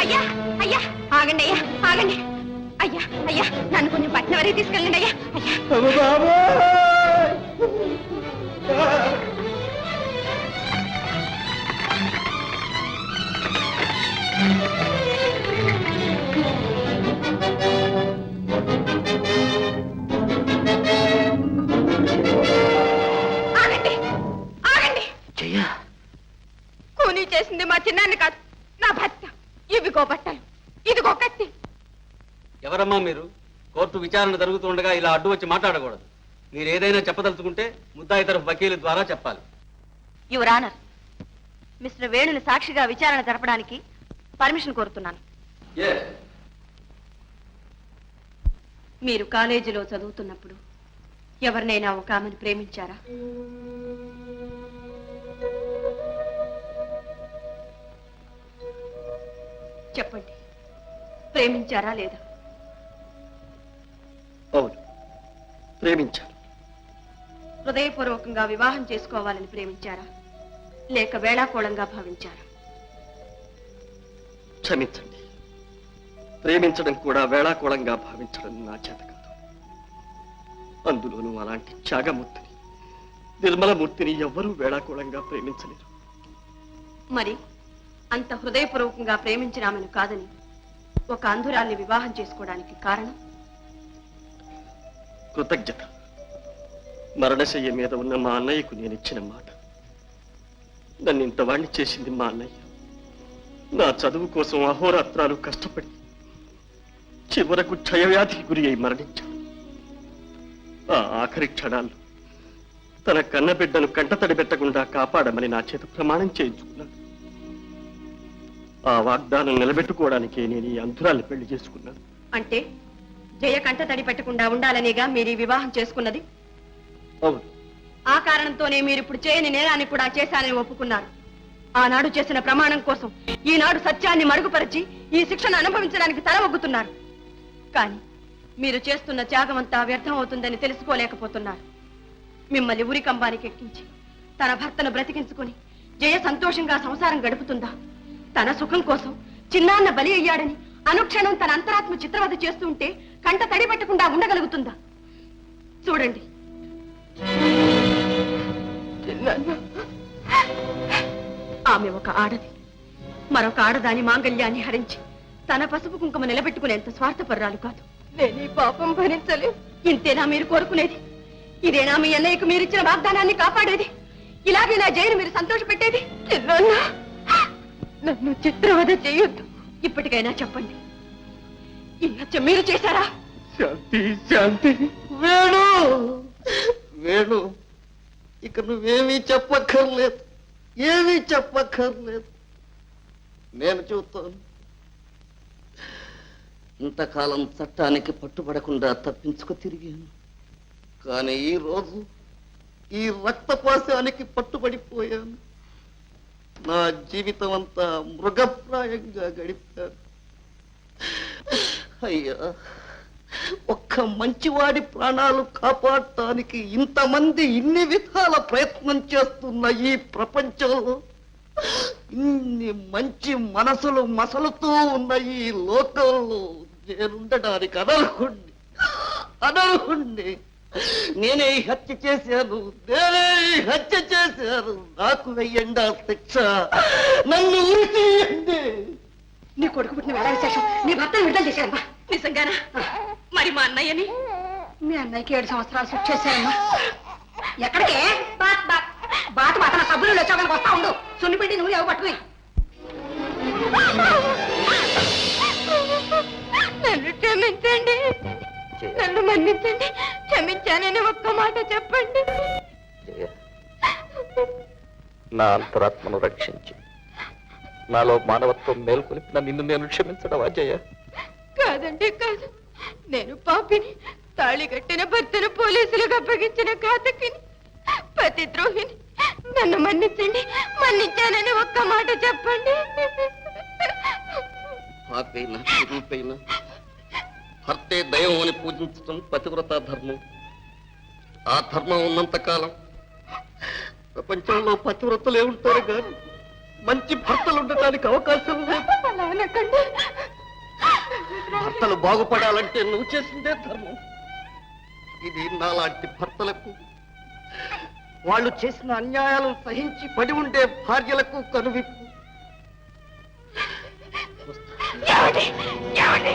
అయ్యా అయ్యా, ఆగండి అయ్యా, ఆగండి అయ్యా. అయ్యా, నన్ను కొంచెం పట్నం వరకు తీసుకెళ్ళండి అయ్యా. ఆగండి ఆగండి. కూనీ చేసింది మా చిన్నాన్ని కాదు, నా భర్త. ఇవిగో బట్టలు, ఇదిగో కత్తి. ఎవరమ్మా మీరు? కోర్టు విచారణ జరుగుతుండగా ఇలా అడ్డు వచ్చి మాట్లాడకూడదు. మీరు ఏదైనా చెప్పదలుచుకుంటే ముద్దాయి తరఫు వకీలు ద్వారా చెప్పాలి. యువర్ ఆనర్, మిస్టర్ వేణుని సాక్షిగా విచారణ జరపడానికి పర్మిషన్ కోరుతున్నాను. మీరు కాలేజీలో చదువుతున్నప్పుడు ఎవరినైనా ఒక ఆమెను ప్రేమించారా? చెప్పండి, ప్రేమించారా లేదా? అవును, ప్రేమించాను. హృదయపూర్వకంగా వివాహం చేసుకోవాలని ప్రేమించారా లేక వేళాకోళంగా భావించారా? క్షమించండి, ప్రేమించడం కూడా వేళాకోళంగా భావించడం నా చేత కాదు. అందులోనూ అలాంటి త్యాగమూర్తిని, నిర్మలమూర్తిని ఎవ్వరూ వేళాకోళంగా ప్రేమించలేరు. మరి అంత హృదయపూర్వకంగా ప్రేమించిన ఆమెను కాదని ఒక అంధురాల్ని వివాహం చేసుకోవడానికి కారణం? కృతజ్ఞత. మరణశయ్య మీద ఉన్న మా అన్నయ్యకు నేను ఇచ్చిన మాట. నన్ను ఇంతవాణ్ణి చేసింది మా అన్నయ్య. నా చదువు కోసం అహోరాత్రాలు కష్టపడి చివరకు క్షయవ్యాధికి గురి అయి మరణించాడు. ఆ ఆఖరి క్షణాల్లో తన కన్నబిడ్డను కంటతడి పెట్టకుండా కాపాడమని నా చేత ప్రమాణం చేయించుకున్నాను. ఆ వాగ్దానం నిలబెట్టుకోవడానికే నేను ఈ అంధురాల్ని పెళ్లి చేసుకున్నాను. అంటే జయ కంట తడి పెట్టకుండా ఉండాలనేగా మీరు ఈ వివాహం చేసుకున్నది? అవును. ఆ కారణంతోనే మీరు ఇప్పుడు చేయని నేరాన్ని కూడా చేశానని ఒప్పుకున్నారు. ఆనాడు చేసిన ప్రమాణం కోసం ఈనాడు సత్యాన్ని మరుగుపరిచి ఈ శిక్షను అనుభవించడానికి తల ఒగ్గుతున్నారు. కానీ మీరు చేస్తున్న త్యాగమంతా వ్యర్థం అవుతుందని తెలుసుకోలేకపోతున్నారు. మిమ్మల్ని ఉరి కంబానికి ఎక్కించి తన భర్తను బ్రతికించుకుని జయ సంతోషంగా సంసారం గడుపుతుందా? తన సుఖం కోసం చిన్నాన్న బలి అయ్యాడని అనుక్షణం తన అంతరాత్మ చిత్రవద చేస్తూ ఉంటే కంట తడి పెట్టకుండా ఉండగలుగుతుందా? చూడండి, ఆమె ఒక ఆడది. మరొక ఆడదాని మాంగళ్యాన్ని హరించి తన పసుపు కుంకుమ నిలబెట్టుకునేంత స్వార్థపర్రాలు కాదు. నేను ఈ పాపం భరించలేదు. ఇంతేనా మీరు కోరుకునేది? ఇదేనా మీ అన్నయ్యకు మీరిచ్చిన వాగ్దానాన్ని కాపాడేది? ఇలాగే నా జైలు మీరు సంతోష పెట్టేది? నన్ను చిత్రవద చేయొద్దు. ఇప్పటికైనా చెప్పండి, ఈ హత్య మీరు చేశారా? శాంతి, శాంతి. వేణు, వేణు, ఇక నువ్వేమీ చెప్పక్కర్లేదు, ఏమీ చెప్పక్కర్లేదు. నేను చెబుతాను. ఇంతకాలం చట్టానికి పట్టుబడకుండా తప్పించుకు తిరిగాను. కానీ ఈ రోజు ఈ రక్తపాశానికి పట్టుబడిపోయాను. నా జీవితం అంతా మృగప్రాయంగా గడిపాను. అయ్యా, ఒక్క మంచివాడి ప్రాణాలు కాపాడటానికి ఇంతమంది ఇన్ని విధాల ప్రయత్నం చేస్తున్న ఈ ప్రపంచంలో ఇన్ని మంచి మనసులు మసలుతూ ఉన్న ఈ లోకంలో నేనుండడానికి అనర్హుణ్ణి. నేనే ఈ హత్య చేశాను, నాకు వెయ్యండి ఆ శిక్ష, నన్ను ఉరి తీయండి. నీ కొడుకు పుట్టిన వేళ విశేషం నీ భర్తను విడుదల చేశారమ్మా. నిజంగానా? మరి మా అన్నయ్యని? మీ అన్నయ్యకి 7 సంవత్సరాలు శిక్ష చేశారమ్మా. ఎక్కడికే? బాట మాత్రం సబ్బులు వచ్చాక వస్తా ఉండు. సున్నిపెట్టి నువ్వు ఎవ పట్టుకుని. నన్ను క్షమించండి, నన్ను మన్నించండి. క్షమించానని ఒక్క మాట చెప్పండి. నా అంతరాత్మను రక్షించి నాలో మానవత్వం మేల్కొలిపిన నిన్ను నేను క్షమించడం అజయ? కాదండి, కాదు. నేను పాపిని, తాళి కట్టిన భర్తను పోలీసులకు అప్పగించిన ఘాతకిని, పతిద్రోహిని. నన్ను మన్నించండి, మన్నించానని ఒక్క మాట చెప్పండి. పాపైనా రూపైనా భర్తే దైవం అని పూజించడం పతివ్రత ధర్మం. ఆ ధర్మం ఉన్నంత కాలం ప్రపంచంలో పతివ్రతలే ఉంటారు కానీ మంచి భర్తలు ఉండటానికి అవకాశం లేదు. అలా అనకండి. భర్తలు బాగుపడాలంటే నువ్వు చేసిందే ధర్మం. ఇది నాలాంటి భర్తలకు, వాళ్ళు చేసిన అన్యాయాలను సహించి పడి ఉండే భార్యలకు కనువిప్పు. ఏమండి?